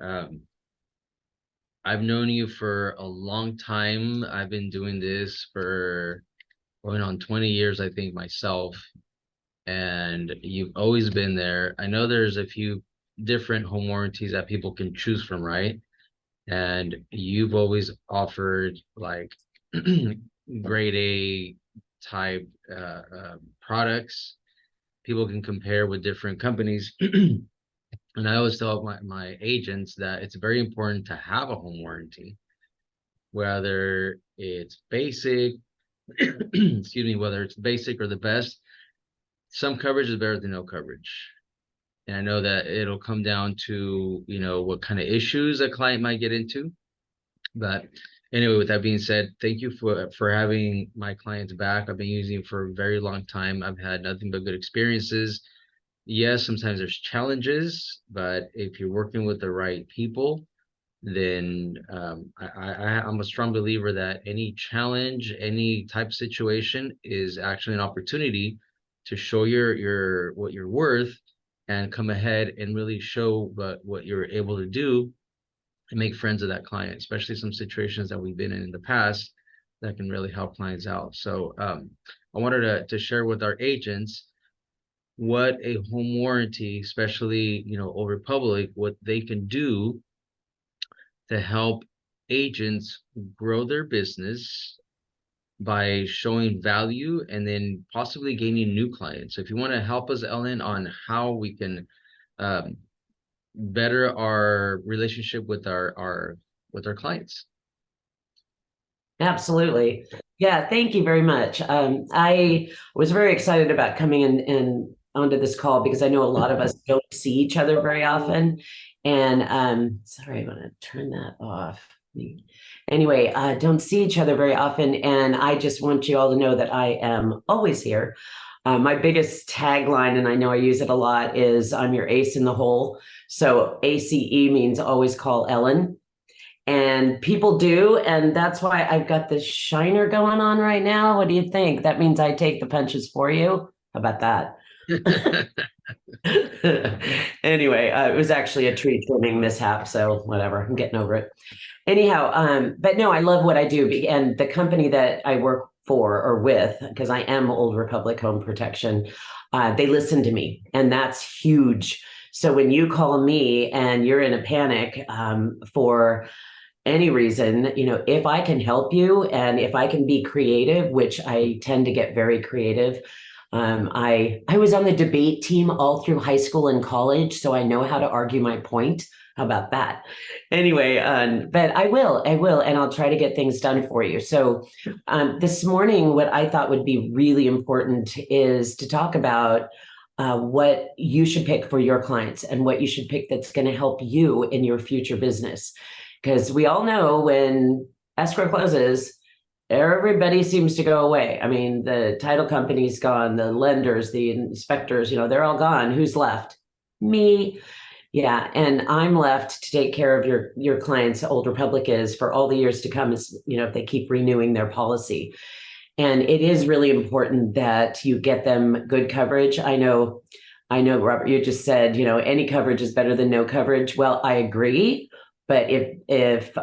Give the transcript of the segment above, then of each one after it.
Um, I've known you for a long time. I've been doing this for going on 20 years, I think, myself. And you've always been there. I know there's a few different home warranties that people can choose from, right? And you've always offered like grade A type products. People can compare with different companies. And I always tell my agents that it's very important to have a home warranty, whether it's basic, excuse me, whether it's basic or the best. Some coverage is better than no coverage. And I know that it'll come down to, what kind of issues a client might get into. But anyway, with that being said, thank you for having my clients back. I've been using it for a very long time. I've had nothing but good experiences. Yes, sometimes there's challenges, but if you're working with the right people, then I'm a strong believer that any challenge, any type of situation is actually an opportunity to show your what you're worth and come ahead and really show what you're able to do and make friends of that client, especially some situations that we've been in the past that can really help clients out. So I wanted to share with our agents what a home warranty, especially Old Republic, what they can do to help agents grow their business by showing value and then possibly gaining new clients. So if you want to help us, Ellen, on how we can um, better our relationship with our clients. Absolutely. Yeah, thank you very much. I was very excited about coming in onto this call because I know a lot of us don't see each other very often. And sorry, I'm gonna turn that off. Anyway, don't see each other very often. And I just want you all to know that I am always here. My biggest tagline, and I know I use it a lot, is I'm your ace in the hole. So ACE means always call Ellen. And people do, and that's why I've got this shiner going on right now. What do you think? That means I take the punches for you. How about that? Anyway, it was actually a tree trimming mishap, so whatever, I'm getting over it. Anyhow, but no, I love what I do, and the company that I work for or with, because I am Old Republic Home Protection, they listen to me, and that's huge. So when you call me and you're in a panic for any reason, if I can help you and if I can be creative, which I tend to get very creative. I was on the debate team all through high school and college, so I know how to argue my point. How about that? Anyway, but I will, and I'll try to get things done for you. So this morning, what I thought would be really important is to talk about what you should pick for your clients and what you should pick that's going to help you in your future business. Because we all know when escrow closes, everybody seems to go away. I mean, the title company's gone, the lenders, the inspectors, they're all gone. Who's left? Me. Yeah, and I'm left to take care of your clients. Old Republic is for all the years to come, is if they keep renewing their policy. And it is really important that you get them good coverage. I know, Robert, you just said, any coverage is better than no coverage. Well, I agree. But if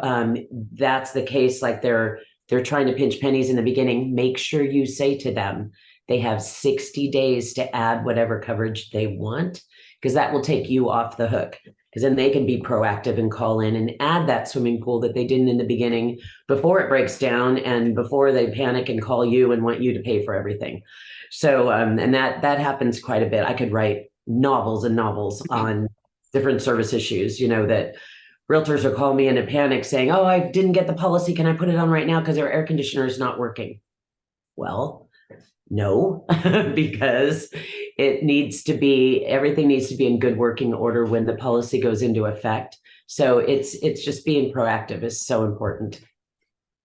that's the case, like they're trying to pinch pennies in the beginning, make sure you say to them, they have 60 days to add whatever coverage they want, because that will take you off the hook. Because then they can be proactive and call in and add that swimming pool that they didn't in the beginning before it breaks down and before they panic and call you and want you to pay for everything. So, and that happens quite a bit. I could write novels and novels on different service issues, that realtors will call me in a panic saying, oh, I didn't get the policy. Can I put it on right now because our air conditioner is not working? Well, no, because everything needs to be in good working order when the policy goes into effect. So it's just being proactive is so important.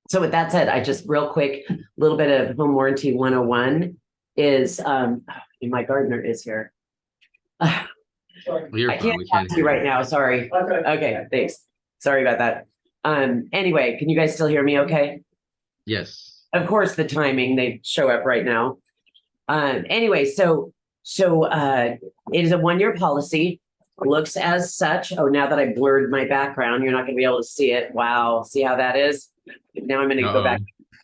So with that said, I just real quick, a little bit of home warranty 101 is, my gardener is here. You're I fine. can't We talk can't to hear you you. right now. Sorry. Okay, thanks. Sorry about that. Anyway, can you guys still hear me okay? Yes. Of course, the timing, they show up right now. Anyway, so it is a 1-year policy. looks as such. Oh, now that I blurred my background, you're not going to be able to see it. Wow. See how that is? Now I'm going to go back,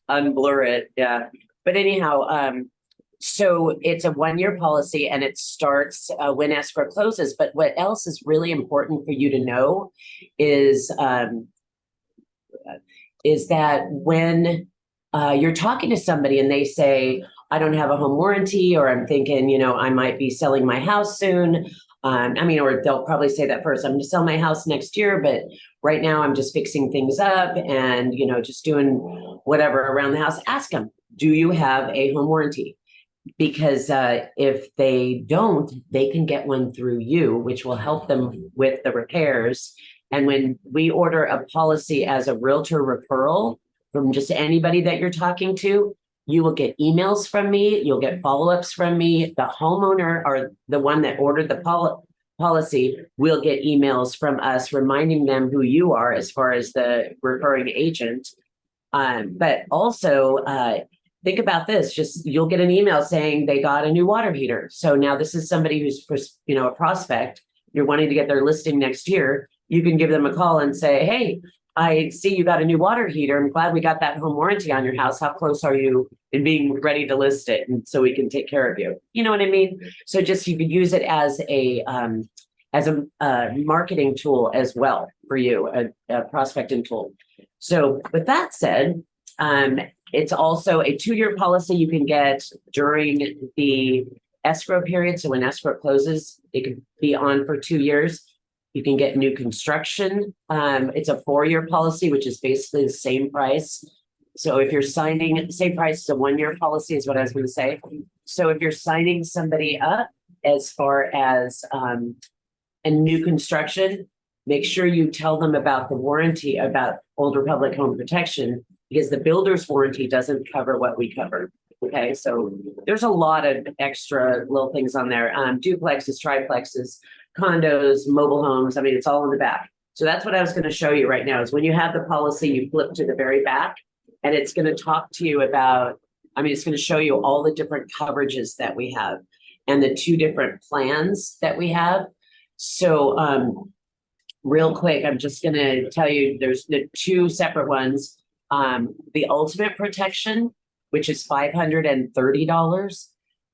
Uh-oh. unblur it. Yeah. But anyhow, so it's a 1-year policy and it starts when escrow closes. But what else is really important for you to know is that when you're talking to somebody and they say, I don't have a home warranty, or I'm thinking, I might be selling my house soon. Or they'll probably say that first, I'm going to sell my house next year, but right now I'm just fixing things up and, just doing whatever around the house. Ask them, do you have a home warranty? Because if they don't, they can get one through you, which will help them with the repairs. And when we order a policy as a realtor referral from just anybody that you're talking to, you will get emails from me. You'll get follow-ups from me. The homeowner or the one that ordered the policy will get emails from us reminding them who you are as far as the referring agent. But also, think about this, just you'll get an email saying they got a new water heater. So now this is somebody who's, a prospect, you're wanting to get their listing next year. You can give them a call and say, hey, I see you got a new water heater. I'm glad we got that home warranty on your house. How close are you in being ready to list it? And so we can take care of you. You know what I mean? So just, you could use it as a marketing tool as well for you, a prospecting tool. So with that said, it's also a 2-year policy you can get during the escrow period. So when escrow closes, it could be on for 2 years. You can get new construction. It's a 4-year policy, which is basically the same price. So if you're signing, same price as a 1-year policy is what I was going to say. So if you're signing somebody up as far as a new construction, make sure you tell them about the warranty, about Old Republic Home Protection, because the builder's warranty doesn't cover what we cover. Okay, so there's a lot of extra little things on there. Duplexes, triplexes, condos, mobile homes. I mean, it's all in the back. So that's what I was going to show you right now is when you have the policy, you flip to the very back and it's going to talk to you about, it's going to show you all the different coverages that we have and the 2 different plans that we have. So real quick, I'm just going to tell you there's the 2 separate ones. The ultimate protection, which is $530.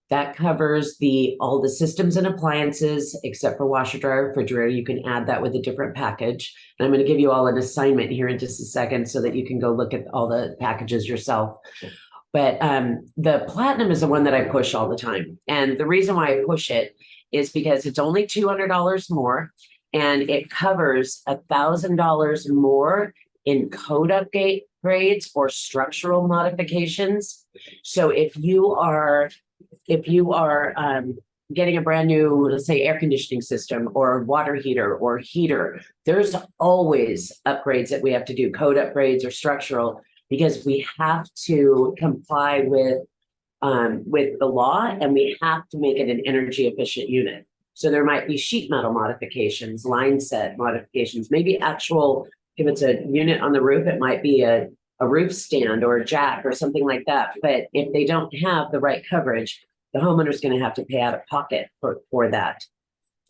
That covers all the systems and appliances, except for washer, dryer, refrigerator. You can add that with a different package. And I'm going to give you all an assignment here in just a second so that you can go look at all the packages yourself. But the platinum is the one that I push all the time. And the reason why I push it is because it's only $200 more, and it covers $1,000 more in code upgrades or structural modifications. So if you are getting a brand new, let's say, air conditioning system or water heater or heater, there's always upgrades that we have to do, code upgrades or structural, because we have to comply with the law and we have to make it an energy efficient unit. So there might be sheet metal modifications, line set modifications, maybe actual, if it's a unit on the roof, it might be a roof stand or a jack or something like that. But if they don't have the right coverage, the homeowner's going to have to pay out of pocket for that.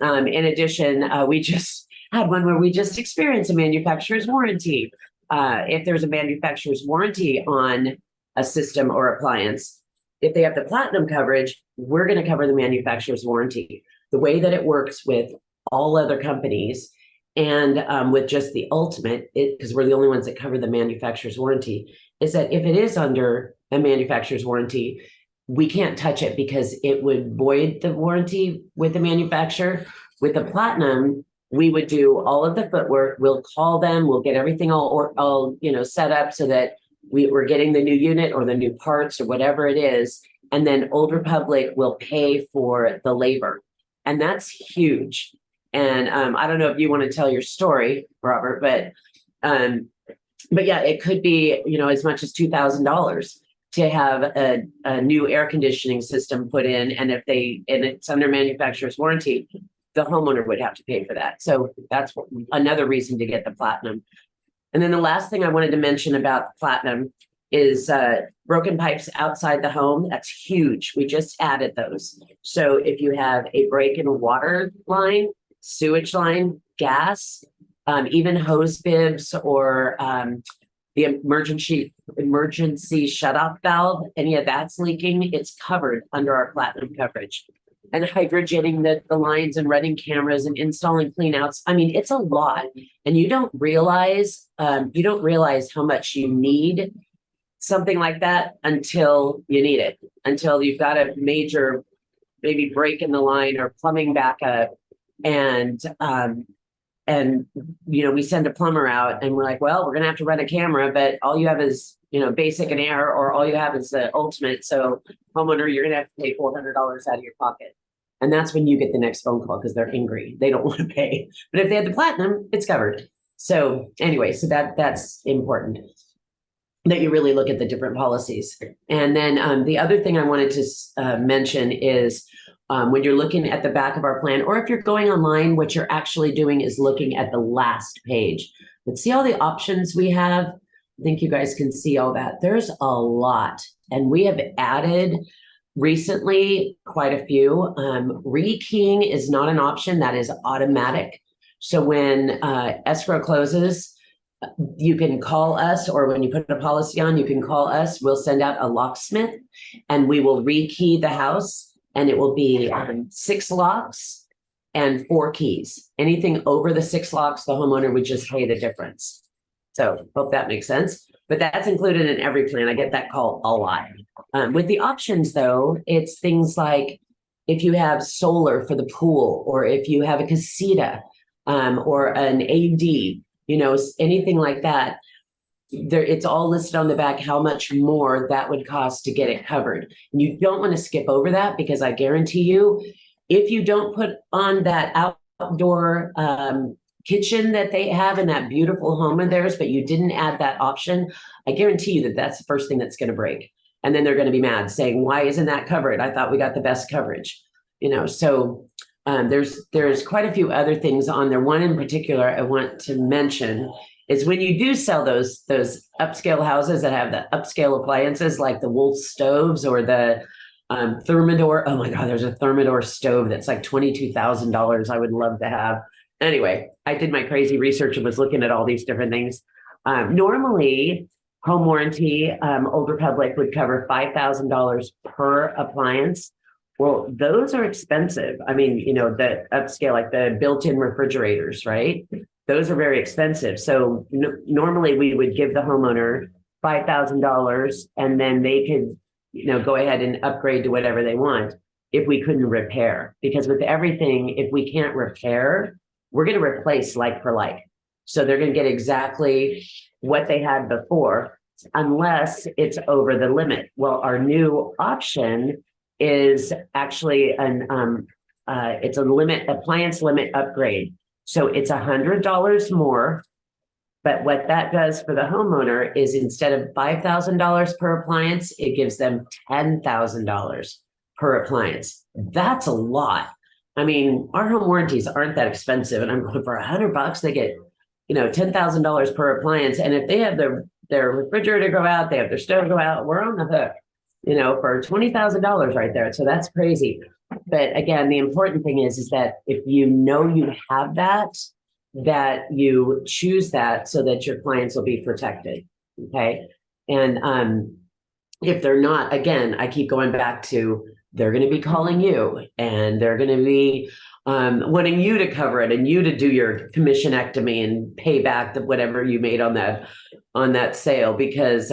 In addition, we just had one where we just experienced a manufacturer's warranty. If there's a manufacturer's warranty on a system or appliance, if they have the platinum coverage, we're going to cover the manufacturer's warranty. The way that it works with all other companies and with just the ultimate, because we're the only ones that cover the manufacturer's warranty, is that if it is under a manufacturer's warranty, we can't touch it because it would void the warranty with the manufacturer. With the platinum, we would do all of the footwork. We'll call them. We'll get everything all set up so that we're getting the new unit or the new parts or whatever it is. And then Old Republic will pay for the labor. And that's huge. And I don't know if you want to tell your story, Robert, but yeah, it could be, as much as $2,000 to have a new air conditioning system put in. And and it's under manufacturer's warranty, the homeowner would have to pay for that. So that's another reason to get the platinum. And then the last thing I wanted to mention about platinum is broken pipes outside the home. That's huge. We just added those. So if you have a break in a water line, sewage line, gas, even hose bibs or the emergency shutoff valve, any of that's leaking, it's covered under our platinum coverage. And hydrogening the lines and running cameras and installing cleanouts. I mean, it's a lot. And you don't realize how much you need something like that until you need it, until you've got a major maybe break in the line or plumbing backup. And we send a plumber out and we're like, well, we're gonna have to run a camera, but all you have is basic and air, or all you have is the ultimate. So homeowner, you're gonna have to pay $400 out of your pocket. And that's when you get the next phone call because they're angry. They don't want to pay. But if they had the platinum, it's covered. So anyway, so that's important that you really look at the different policies. And then the other thing I wanted to mention is when you're looking at the back of our plan, or if you're going online, what you're actually doing is looking at the last page. But see all the options we have? I think you guys can see all that. There's a lot. And we have added recently quite a few. Rekeying is not an option. That is automatic. So when escrow closes, you can call us, or when you put a policy on, you can call us. We'll send out a locksmith and we will rekey the house. And it will be 6 locks and 4 keys. Anything over the 6 locks, the homeowner would just pay the difference. So hope that makes sense. But that's included in every plan. I get that call a lot. With the options, though, it's things like if you have solar for the pool, or if you have a casita or an AD, anything like that. It's all listed on the back how much more that would cost to get it covered. And you don't want to skip over that, because I guarantee you, if you don't put on that outdoor kitchen that they have in that beautiful home of theirs, but you didn't add that option, I guarantee you that's the first thing that's going to break. And then they're going to be mad saying, why isn't that covered? I thought we got the best coverage. So there's quite a few other things on there. One in particular I want to mention is when you do sell those upscale houses that have the upscale appliances like the Wolf stoves or the Thermador. Oh my God, there's a Thermador stove that's like $22,000. I would love to have. Anyway, I did my crazy research and was looking at all these different things. Normally, home warranty, Old Republic would cover $5,000 per appliance. Well, those are expensive. I mean, the upscale, like the built-in refrigerators, right? Those are very expensive. So normally we would give the homeowner $5,000 and then they could, go ahead and upgrade to whatever they want if we couldn't repair. Because with everything, if we can't repair, we're going to replace like for like. So they're going to get exactly what they had before, unless it's over the limit. Well, our new option is actually it's a appliance limit upgrade. So it's $100 more, but what that does for the homeowner is instead of $5,000 per appliance, it gives them $10,000 per appliance. That's a lot. I mean, our home warranties aren't that expensive, and I'm going for $100, they get, $10,000 per appliance. And if they have their refrigerator go out, they have their stove go out, we're on the hook, for $20,000 right there. So that's crazy. But again, the important thing is that if you have that you choose that so that your clients will be protected. Okay. And if they're not, again, I keep going back to, they're going to be calling you and they're going to be wanting you to cover it and you to do your commissionectomy and pay back whatever you made on that sale, because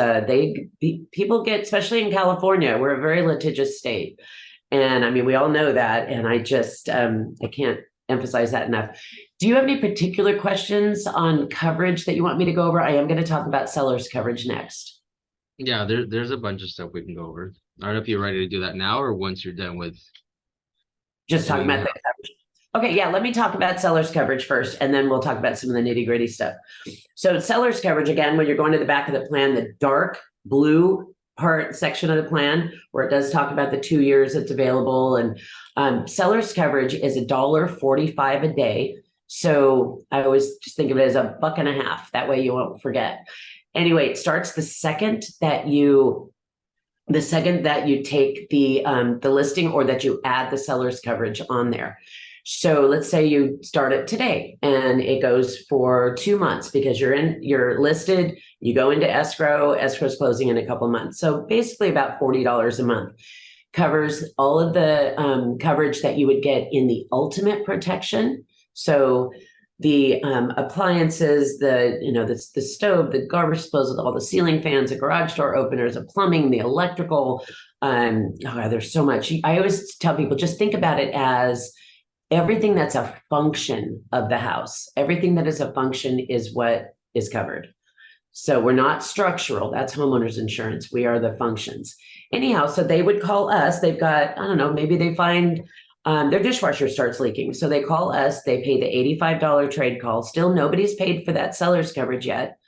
people get, especially in California, we're a very litigious state. And I mean, we all know that. And I just, I can't emphasize that enough. Do you have any particular questions on coverage that you want me to go over? I am going to talk about seller's coverage next. Yeah, there's a bunch of stuff we can go over. I don't know if you're ready to do that now or once you're done with. Just talking about the coverage. Okay, yeah, let me talk about seller's coverage first, and then we'll talk about some of the nitty gritty stuff. So seller's coverage, again, when you're going to the back of the plan, the dark blue part section of the plan where it does talk about the 2 years it's available, and seller's coverage is $1.45 a day. So I always just think of it as $1.50. That way you won't forget. Anyway, it starts the second that you take the listing or that you add the seller's coverage on there. So let's say you start it today and it goes for 2 months because you're listed, you go into escrow's closing in a couple of months. So basically about $40 a month covers all of the coverage that you would get in the ultimate protection. So the appliances, the stove, the garbage disposal, all the ceiling fans, the garage door openers, the plumbing, the electrical. There's so much. I always tell people, just think about it as everything that's a function of the house. Everything that is a function is what is covered. So we're not structural. That's homeowners insurance. We are the functions. Anyhow, so they would call us. They've got, I don't know, maybe they find their dishwasher starts leaking. So they call us. They pay the $85 trade call. Still, nobody's paid for that seller's coverage yet.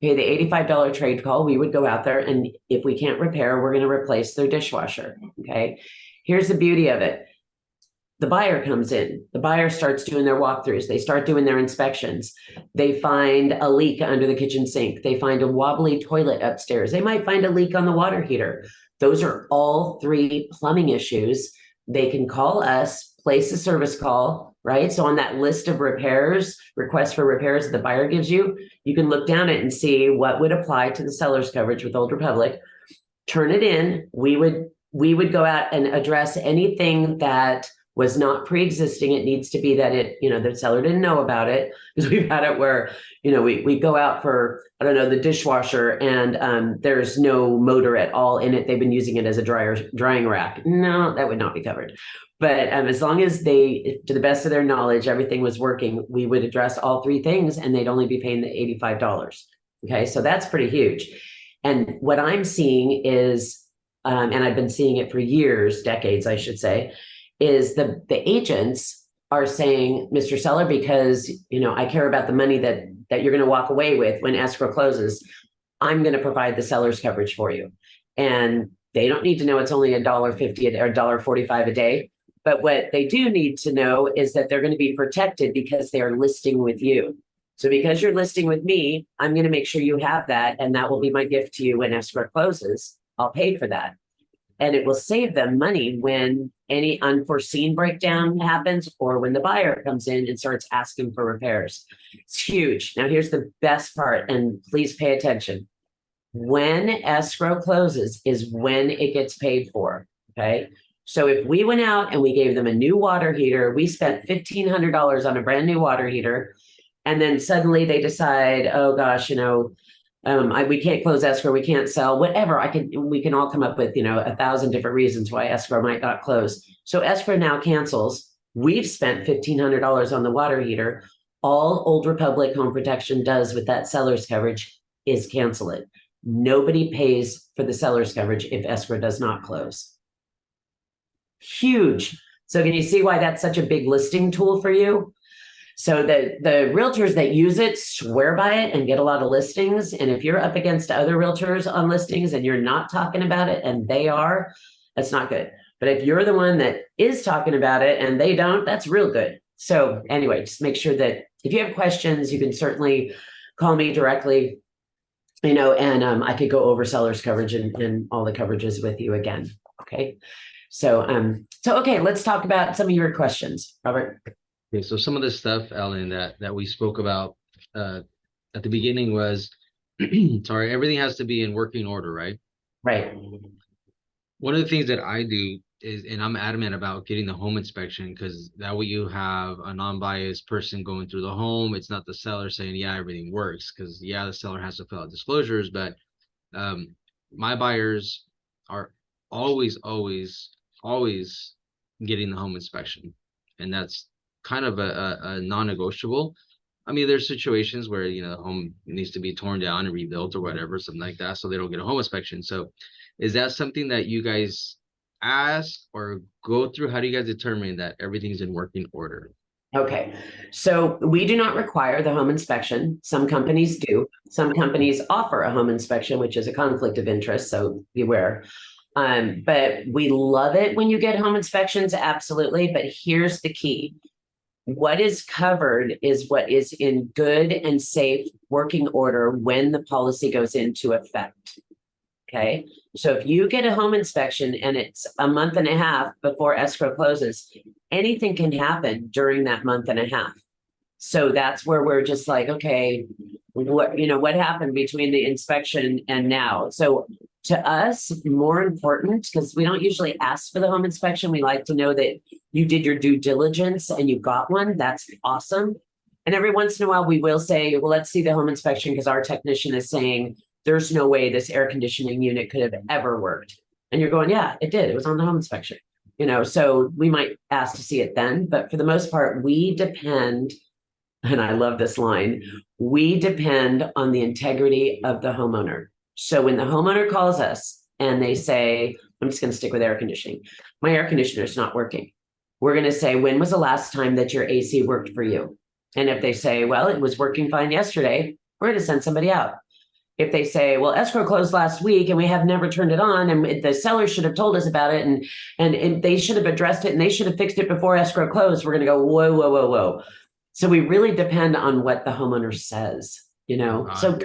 Pay the $85 trade call. We would go out there, and if we can't repair, we're going to replace their dishwasher. Okay. Here's the beauty of it. The buyer comes in, the buyer starts doing their walkthroughs, they start doing their inspections. They find a leak under the kitchen sink. They find a wobbly toilet upstairs. They might find a leak on the water heater. Those are all 3 plumbing issues. They can call us, place a service call, right? So on that list of repairs, requests for repairs that the buyer gives you, you can look down it and see what would apply to the seller's coverage with Old Republic, turn it in. We would go out and address anything that was not pre-existing. It needs to be that the seller didn't know about it, because we've had it where, we go out for, I don't know, the dishwasher, and there's no motor at all in it. They've been using it as a drying rack. No, that would not be covered. But as long as they, to the best of their knowledge, everything was working, we would address all 3 things, and they'd only be paying the $85. Okay, so that's pretty huge. And what I'm seeing is, and I've been seeing it for years, decades, I should say, is the agents are saying, Mr. Seller, because I care about the money that you're going to walk away with when escrow closes, I'm going to provide the seller's coverage for you. And they don't need to know it's only $1.50 or $1.45 a day. But what they do need to know is that they're going to be protected because they are listing with you. So because you're listing with me, I'm going to make sure you have that. And that will be my gift to you when escrow closes. I'll pay for that. And it will save them money when any unforeseen breakdown happens, or when the buyer comes in and starts asking for repairs. It's huge. Now, here's the best part, and please pay attention. When escrow closes is when it gets paid for, okay? So if we went out and we gave them a new water heater, we spent $1,500 on a brand new water heater, and then suddenly they decide, oh gosh, we can't close escrow, we can't sell, whatever. We can all come up with 1,000 different reasons why escrow might not close. So escrow now cancels. We've spent $1,500 on the water heater. All Old Republic Home Protection does with that seller's coverage is cancel it. Nobody pays for the seller's coverage if escrow does not close. Huge. So can you see why that's such a big listing tool for you? So the realtors that use it swear by it and get a lot of listings. And if you're up against other realtors on listings and you're not talking about it and they are, that's not good. But if you're the one that is talking about it and they don't, that's real good. So anyway, just make sure that if you have questions, you can certainly call me directly, and I could go over seller's coverage and all the coverages with you again. Okay. So okay, let's talk about some of your questions, Robert. Okay, so some of the stuff, Ellen, that we spoke about at the beginning was, sorry, everything has to be in working order, right? Right. One of the things that I do is, and I'm adamant about getting the home inspection, because that way you have a non-biased person going through the home. It's not the seller saying, yeah, everything works, because yeah, the seller has to fill out disclosures, but my buyers are always getting the home inspection, and that's kind of a non-negotiable. I mean, there's situations where the home needs to be torn down and rebuilt or whatever, something like that, so they don't get a home inspection. So is that something that you guys ask or go through? How do you guys determine that everything's in working order? Okay, so we do not require the home inspection. Some companies do. Some companies offer a home inspection, which is a conflict of interest, so beware. But we love it when you get home inspections, absolutely. But here's the key. What is covered is what is in good and safe working order when the policy goes into effect. Okay. So if you get a home inspection and it's a month and a half before escrow closes, anything can happen during that month and a half. So that's where we're just like, okay, what happened between the inspection and now? So to us, more important, because we don't usually ask for the home inspection. We like to know that you did your due diligence and you got one. That's awesome. And every once in a while, we will say, well, let's see the home inspection because our technician is saying there's no way this air conditioning unit could have ever worked. And you're going, yeah, it did. It was on the home inspection. So we might ask to see it then. But for the most part, we depend, and I love this line, we depend on the integrity of the homeowner. So when the homeowner calls us and they say, I'm just going to stick with air conditioning, my air conditioner is not working. We're going to say, when was the last time that your AC worked for you? And if they say, well, it was working fine yesterday, we're going to send somebody out. If they say, well, escrow closed last week and we have never turned it on and the seller should have told us about it and they should have addressed it and they should have fixed it before escrow closed, we're going to go, whoa, whoa, whoa, whoa. So we really depend on what the homeowner says, So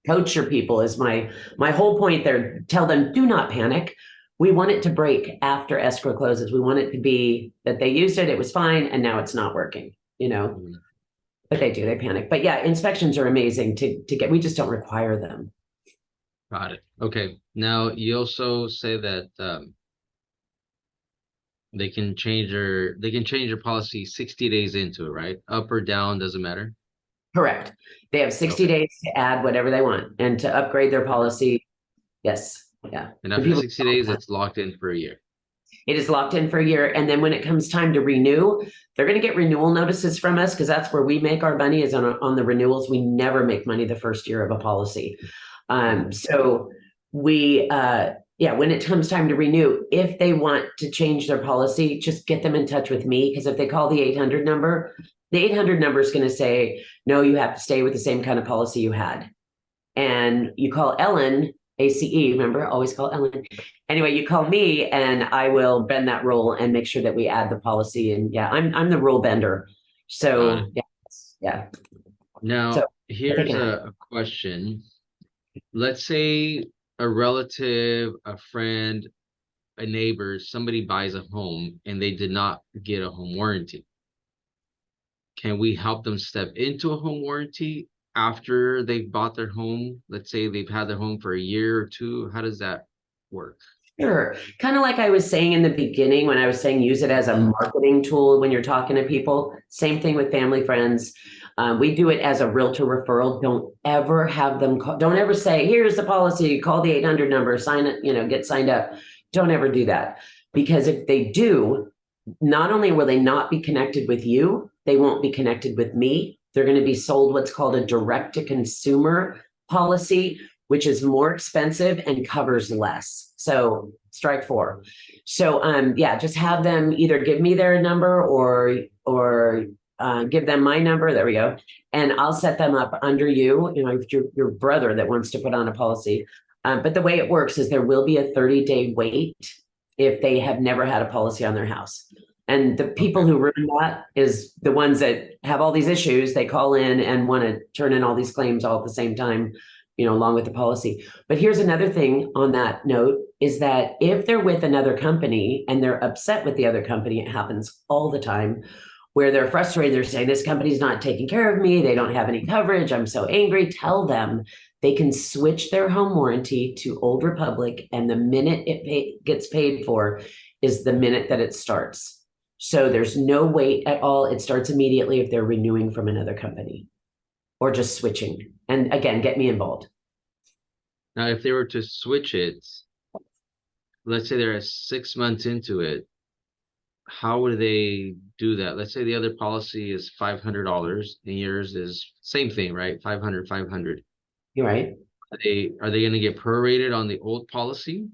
coach your people is my whole point there. Tell them, do not panic. We want it to break after escrow closes. We want it to be that they used it, it was fine, and now it's not working, But they panic. But yeah, inspections are amazing to get. We just don't require them. Got it. Okay. Now you also say that they can change your policy 60 days into it, right? Up or down, doesn't matter. Correct. They have 60 days to add whatever they want and to upgrade their policy. Yes. Yeah. And after 60 days, it's locked in for a year. It is locked in for a year. And then when it comes time to renew, they're going to get renewal notices from us because that's where we make our money is on the renewals. We never make money the first year of a policy. So we, when it comes time to renew, if they want to change their policy, just get them in touch with me. Because if they call the 800 number, the 800 number is going to say, no, you have to stay with the same kind of policy you had. And you call Ellen, ACE, remember, always call Ellen. Anyway, you call me and I will bend that rule and make sure that we add the policy. And yeah, I'm the rule bender. So yeah. Now, here's a question. Let's say a relative, a friend, a neighbor, somebody buys a home and they did not get a home warranty. Can we help them step into a home warranty after they've bought their home? Let's say they've had their home for a year or two. How does that work? Sure. Kind of like I was saying in the beginning when I was saying use it as a marketing tool when you're talking to people. Same thing with family, friends. We do it as a realtor referral. Don't ever have them call. Don't ever say, here's the policy, call the 800 number, sign it, get signed up. Don't ever do that. Because if they do, not only will they not be connected with you, they won't be connected with me. They're going to be sold what's called a direct to consumer policy, which is more expensive and covers less. So strike 4. So just have them either give me their number or give them my number. There we go. And I'll set them up under you, your brother that wants to put on a policy. But the way it works is there will be a 30-day wait if they have never had a policy on their house. And the people who ruin that is the ones that have all these issues. They call in and want to turn in all these claims all at the same time, along with the policy. But here's another thing on that note is that if they're with another company and they're upset with the other company, it happens all the time where they're frustrated. They're saying, this company's not taking care of me. They don't have any coverage. I'm so angry. Tell them they can switch their home warranty to Old Republic. And the minute it gets paid for is the minute that it starts. So there's no wait at all. It starts immediately if they're renewing from another company or just switching. And again, get me involved. Now, if they were to switch it, let's say they're 6 months into it, how would they do that? Let's say the other policy is $500 and yours is same thing, right? 500. You're right. Are they going to get prorated on the old policy?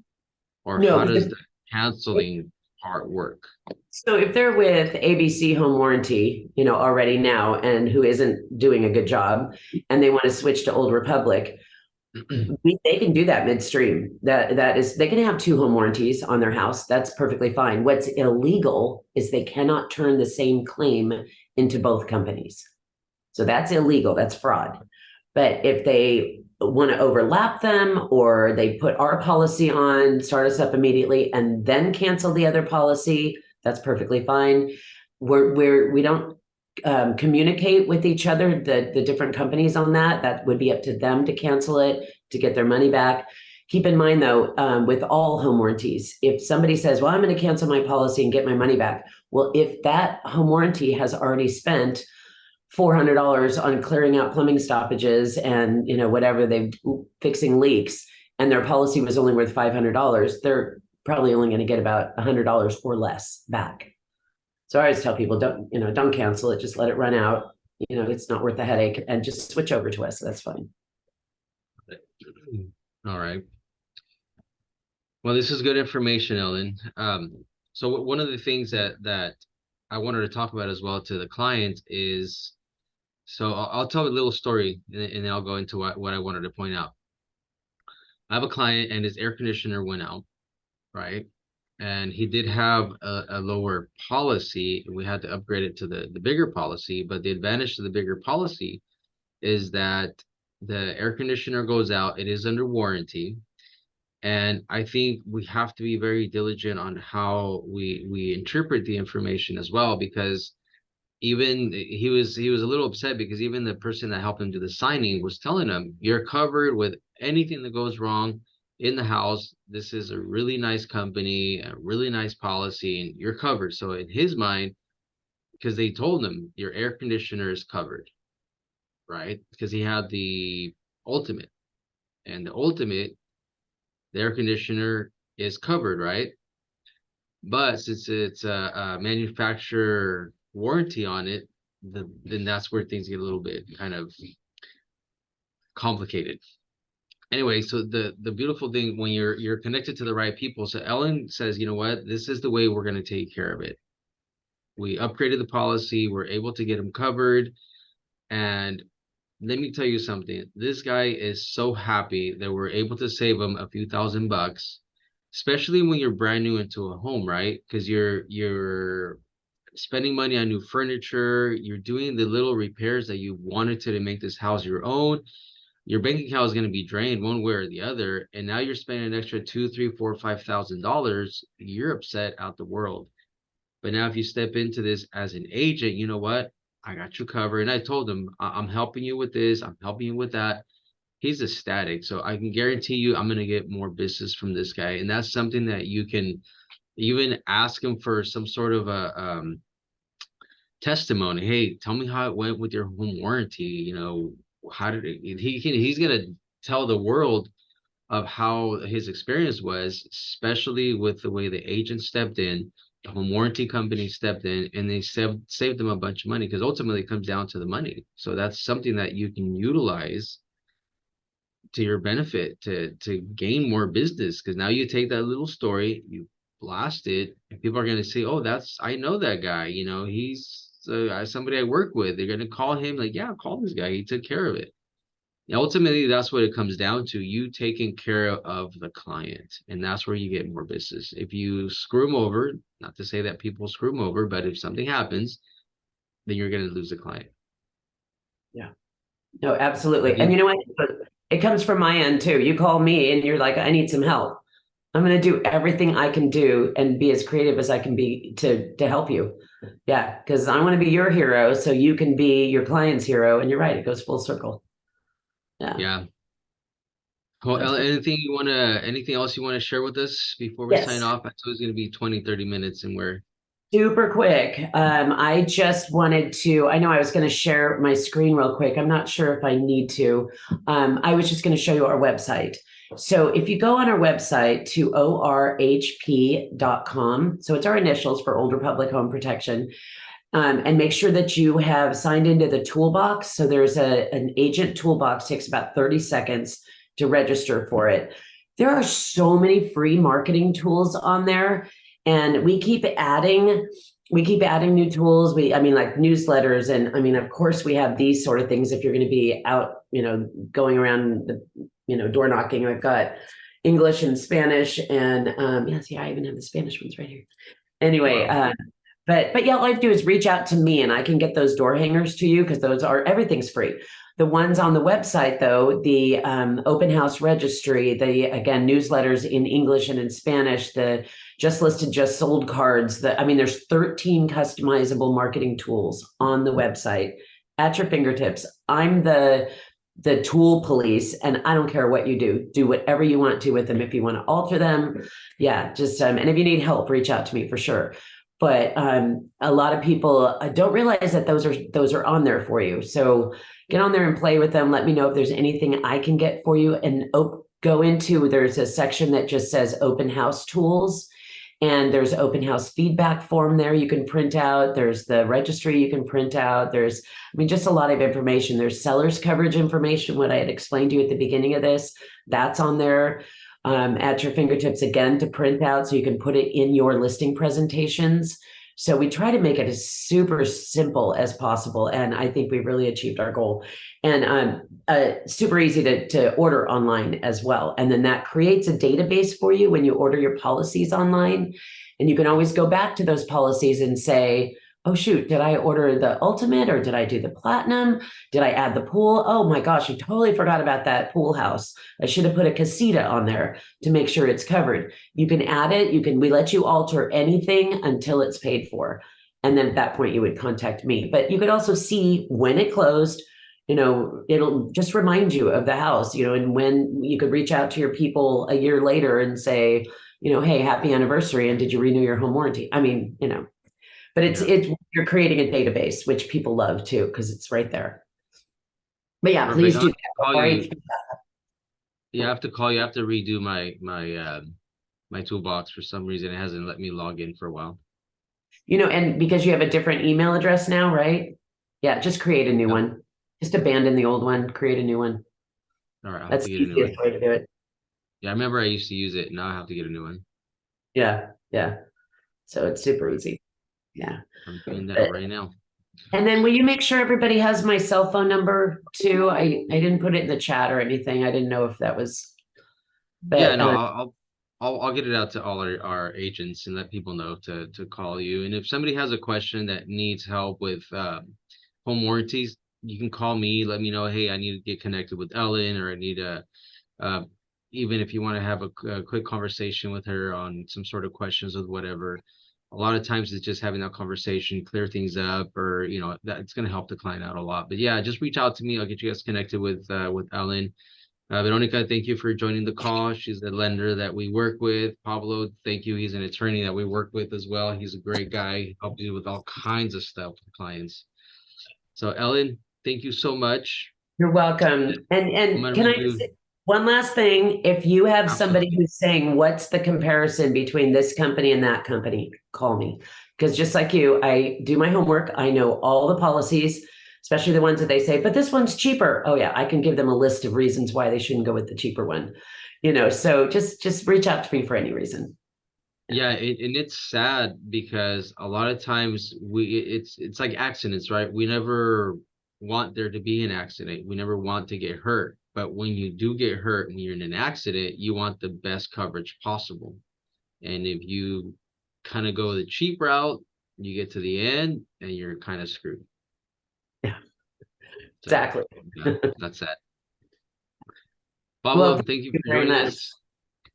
Or No, how does the canceling part work? So if they're with ABC Home Warranty, already now, and who isn't doing a good job, and they want to switch to Old Republic, they can do that midstream. That is, they can have 2 home warranties on their house. That's perfectly fine. What's illegal is they cannot turn the same claim into both companies. So that's illegal. That's fraud. But if they want to overlap them, or they put our policy on, start us up immediately, and then cancel the other policy, that's perfectly fine. We don't communicate with each other, the different companies on that. That would be up to them to cancel it, to get their money back. Keep in mind, though, with all home warranties, if somebody says, well, I'm going to cancel my policy and get my money back, well, if that home warranty has already spent $400 on clearing out plumbing stoppages and whatever they fixing leaks, and their policy was only worth $500, they're probably only going to get about $100 or less back. So I always tell people, don't cancel it, just let it run out. It's not worth the headache, and just switch over to us. So that's fine. All right. Well, this is good information, Ellen. So one of the things that I wanted to talk about as well to the client is, so I'll tell a little story, and then I'll go into what I wanted to point out. I have a client and his air conditioner went out, right? And he did have a lower policy. We had to upgrade it to the bigger policy, but the advantage to the bigger policy is that the air conditioner goes out, it is under warranty. And I think we have to be very diligent on how we interpret the information as well, because even he was a little upset because even the person that helped him do the signing was telling him, you're covered with anything that goes wrong in the house. This is a really nice company, a really nice policy, and you're covered. So in his mind, because they told him your air conditioner is covered, right? Because he had the ultimate, and the air conditioner is covered, right? But since it's a manufacturer warranty on it, then that's where things get a little bit kind of complicated. Anyway, so the beautiful thing when you're connected to the right people. So Ellen says, you know what, this is the way we're going to take care of it. We upgraded the policy, we're able to get him covered, and let me tell you something. This guy is so happy that we're able to save him a few $1,000, especially when you're brand new into a home, right? Because you're spending money on new furniture, you're doing the little repairs that you wanted to make this house your own. Your bank account is going to be drained one way or the other, and now you're spending an extra two, three, four, $5,000. You're upset out the world. But now if you step into this as an agent, you know what? I got you covered. And I told him, I'm helping you with this, I'm helping you with that. He's ecstatic. So I can guarantee you I'm going to get more business from this guy. And that's something that you can even ask him for some sort of a testimony. Hey, tell me how it went with your home warranty. How did it, he's going to tell the world of how his experience was, especially with the way the agent stepped in, the home warranty company stepped in, and they saved them a bunch of money, because ultimately it comes down to the money. So that's something that you can utilize to your benefit to gain more business, because now you take that little story, you blast it, and people are going to say, oh, I know that guy, he's somebody I work with. They're going to call him, like, yeah, call this guy, he took care of it. Ultimately, that's what it comes down to, you taking care of the client, and that's where you get more business. If you screw them over, not to say that people screw them over, but if something happens, then you're going to lose the client. Yeah. No, absolutely. And you know what? It comes from my end too. You call me and you're like, I need some help. I'm going to do everything I can do and be as creative as I can be to help you. Yeah, because I want to be your hero so you can be your client's hero. And you're right, it goes full circle. Yeah. Well, anything else you want to share with us before we sign Yes. off? I thought it was going to be 20, 30 minutes, and we're Super quick. I just wanted to, I know I was going to share my screen real quick. I'm not sure if I need to. I was just going to show you our website. So if you go on our website to orhp.com, so it's our initials for Old Republic Home Protection, and make sure that you have signed into the toolbox. So there's an agent toolbox, takes about 30 seconds to register for it. There are so many free marketing tools on there, and we keep adding new tools. Like newsletters, and of course we have these sort of things if you're going to be out, going around the, door knocking. I've got English and Spanish, and yes, yeah, I even have the Spanish ones right here. Anyway, wow. But yeah, all I have to do is reach out to me and I can get those door hangers to you, because everything's free. The ones on the website, though, the open house registry, the again newsletters in English and in Spanish, the just listed, just sold cards. I mean, there's 13 customizable marketing tools on the website at your fingertips. I'm the tool police, and I don't care what you do. Do whatever you want to with them. If you want to alter them, yeah, just and if you need help, reach out to me for sure. But a lot of people don't realize that those are on there for you. So get on there and play with them. Let me know if there's anything I can get for you. And go into, there's a section that just says open house tools. And there's open house feedback form there you can print out. There's the registry you can print out. There's, I mean, just a lot of information. There's seller's coverage information, what I had explained to you at the beginning of this. That's on there at your fingertips again to print out so you can put it in your listing presentations. So we try to make it as super simple as possible. And I think we've really achieved our goal. And super easy to order online as well. And then that creates a database for you when you order your policies online. And you can always go back to those policies and say, oh, shoot, did I order the ultimate or did I do the platinum? Did I add the pool? Oh my gosh, I totally forgot about that pool house. I should have put a casita on there to make sure it's covered. You can add it. We let you alter anything until it's paid for. And then at that point you would contact me. But you could also see when it closed, it'll just remind you of the house, and when you could reach out to your people a year later and say, hey, happy anniversary. And did you renew your home warranty? I mean, but it's you're creating a database, which people love too, because it's right there. But yeah, Perfect. please do that. Yeah, I have to call you. I have to redo my toolbox for some reason. It hasn't let me log in for a while. And because you have a different email address now, right? Yeah, just create a new one. Just abandon the old one, create a new one. All right, That's the easiest way to do it. Yeah, I remember I used to use it. Now I have to get a new one. Yeah. So it's super easy. Yeah. I'm doing that right now. And then will you make sure everybody has my cell phone number too? I didn't put it in the chat or anything. I didn't know if that was. But, yeah, no, I'll get it out to all our agents and let people know to call you. And if somebody has a question that needs help with home warranties, you can call me. Let me know. Hey, I need to get connected with Ellen, or I need a. Even if you want to have a quick conversation with her on some sort of questions with whatever. A lot of times it's just having that conversation, clear things up, or that's going to help the client out a lot. But yeah, just reach out to me. I'll get you guys connected with Ellen. Veronica, thank you for joining the call. She's the lender that we work with. Pablo, thank you. He's an attorney that we work with as well. He's a great guy. Helps you with all kinds of stuff with clients. So Ellen, thank you so much. You're welcome. And can I just say one last thing? If you have somebody who's saying, what's the comparison between this company and that company, call me. Because just like you, I do my homework. I know all the policies, especially the ones that they say, but this one's cheaper. Oh yeah, I can give them a list of reasons why they shouldn't go with the cheaper one. So just reach out to me for any reason. Yeah, and it's sad because a lot of times it's like accidents, right? We never want there to be an accident. We never want to get hurt. But when you do get hurt and you're in an accident, you want the best coverage possible. And if you kind of go the cheap route, you get to the end and you're kind of screwed. Yeah, exactly. Yeah, that's that. Pablo, thank you for joining us.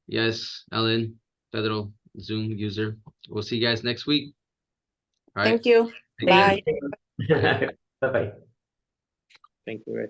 Yes, Ellen, Pedro, Zoom user. We'll see you guys next week. All right. Thank you. Bye. Bye-bye. Thank you.